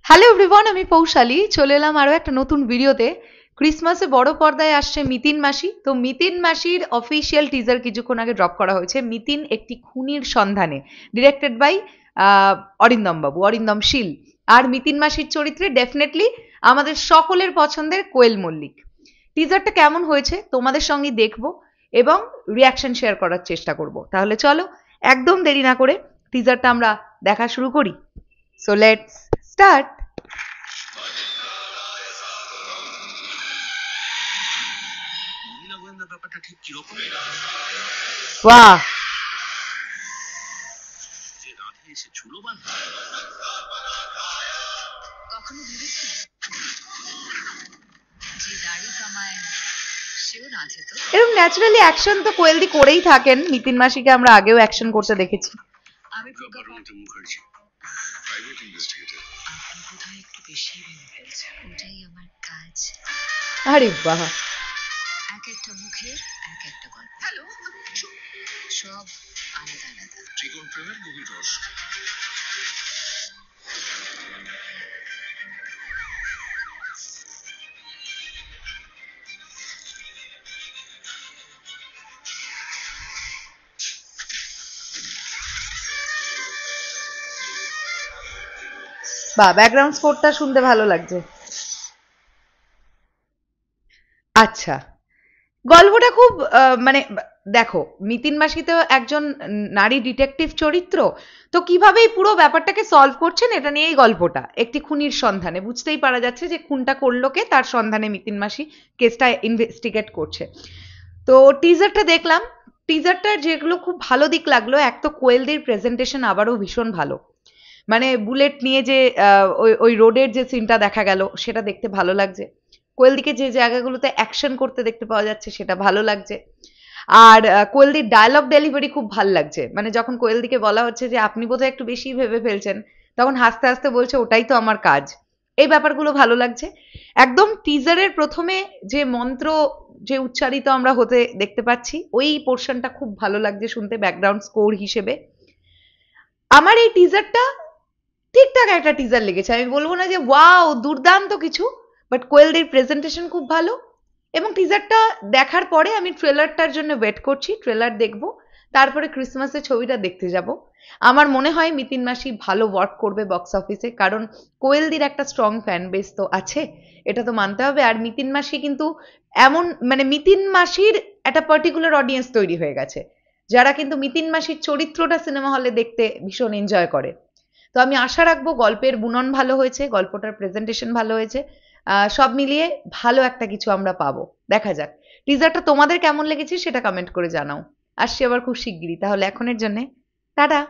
Hello everyone, আমি পৌশালী চলে এলাম আরো একটা নতুন ভিডিওতে। ক্রিসমাসে বড় পর্দায় আসছে মিতিন মাসি। তো মিতিন মাসির অফিসিয়াল টিজার কিছুক্ষণ আগে ড্রপ করা হয়েছে। মিতিন একটি খুনির সন্ধানে, ডিরেক্টেড বাই অরিন্দম বাবু, অরিন্দম শীল। আর মিতিন মাসির চরিত্রে ডেফিনেটলি আমাদের সকলের পছন্দের কোয়েল মল্লিক। টিজারটা কেমন হয়েছে তোমাদের সঙ্গে দেখবো এবং রিয়াকশন শেয়ার করার চেষ্টা করব। তাহলে চলো একদম দেরি না করে টিজারটা আমরা দেখা শুরু করি। So let's start. ব্যাপারটা ঠিক কিরকম? বাহ, যে রাধে এসে চুলো বাঁধে, কখনো ভেবেছি যে দাড়ি কামায় সেও রাধে? তো এরকম ন্যাচারালি অ্যাকশন তো কোয়েলদি করেই থাকেন। মিতিন মাসিকে আমরা আগেও অ্যাকশন করতে দেখেছি। আমি পারমিতা মুখার্জি, প্রাইভেট ইনভেস্টিগেটর। আপনি কোথায় একটু বেশি ভেবে ফেলছেন, ওটাই আমার কাজ। আরে বাহ, এক একটা মুখের এক একটা গল্প। হ্যালো, সব আলাদা আলাদা। চিকন প্রেমের গভীর রস। বাহ, ব্যাকগ্রাউন্ড স্কোরটা শুনতে ভালো লাগছে। আচ্ছা, গল্পটা খুব মানে দেখো, মিতিন মাসি তো একজন নারী ডিটেকটিভ চরিত্র। তো কিভাবে এই পুরো ব্যাপারটাকে সলভ করছেন এটা নিয়েই গল্পটা। একটি খুনির সন্ধানে, বুঝতেই পারা যাচ্ছে যে খুনটা করলো কে, তার সন্ধানে মিতিন মাসি কেসটা ইনভেস্টিগেট করছে। তো টিজারটা দেখলাম। টিজারটার যেগুলো খুব ভালো দিক লাগলো, এক তো কোয়েলদির প্রেজেন্টেশন আবারও ভীষণ ভালো। মানে বুলেট নিয়ে যে ওই রোডের যে সিনটা দেখা গেল সেটা দেখতে ভালো লাগছে। কোয়েলদিকে যে জায়গাগুলোতে অ্যাকশন করতে দেখতে পাওয়া যাচ্ছে সেটা ভালো লাগছে। আর কোয়েলদির ডায়লগ ডেলিভারি খুব ভালো লাগছে। মানে যখন কোয়েলদিকে বলা হচ্ছে যে আপনি বোধহয় একটু বেশি ভেবে ফেলছেন, তখন হাসতে হাসতে বলছে ওটাই তো আমার কাজ। এই ব্যাপারগুলো ভালো লাগছে। একদম টিজারের প্রথমে যে মন্ত্র যে উচ্চারিত আমরা হতে দেখতে পাচ্ছি, ওই পোর্শনটা খুব ভালো লাগছে শুনতে ব্যাকগ্রাউন্ড স্কোর হিসেবে। আমার এই টিজারটা ঠিকঠাক একটা টিজার লেগেছে। আমি বলবো না যে ওয়াও দুর্দান্ত কিছু, বাট কোয়েলদির প্রেজেন্টেশন খুব ভালো। এবং টিজারটা দেখার পরে আমি ট্রেলারটার জন্য ওয়েট করছি, ট্রেলার দেখবো, তারপরে ক্রিসমাসের ছবিটা দেখতে যাব। আমার মনে হয় মিতিন মাসি ভালো ওয়ার্ক করবে বক্স অফিসে, কারণ কোয়েলদির একটা স্ট্রং ফ্যান বেস তো আছে, এটা তো মানতে হবে। আর মিতিন মাসি কিন্তু এমন, মানে মিতিন মাসির একটা পার্টিকুলার অডিয়েন্স তৈরি হয়ে গেছে, যারা কিন্তু মিতিন মাসির চরিত্রটা সিনেমা হলে দেখতে ভীষণ এনজয় করে। তো আমি আশা রাখবো গল্পের বুনন ভালো হয়েছে, গল্পটার প্রেজেন্টেশন ভালো হয়েছে, সব মিলিয়ে ভালো একটা কিছু আমরা পাবো। দেখা যাক টিজারটা তোমাদের কেমন লেগেছে সেটা কমেন্ট করে জানাও। আসছি আবার খুব শিগগিরই। তাহলে এখনের জন্য টাটা।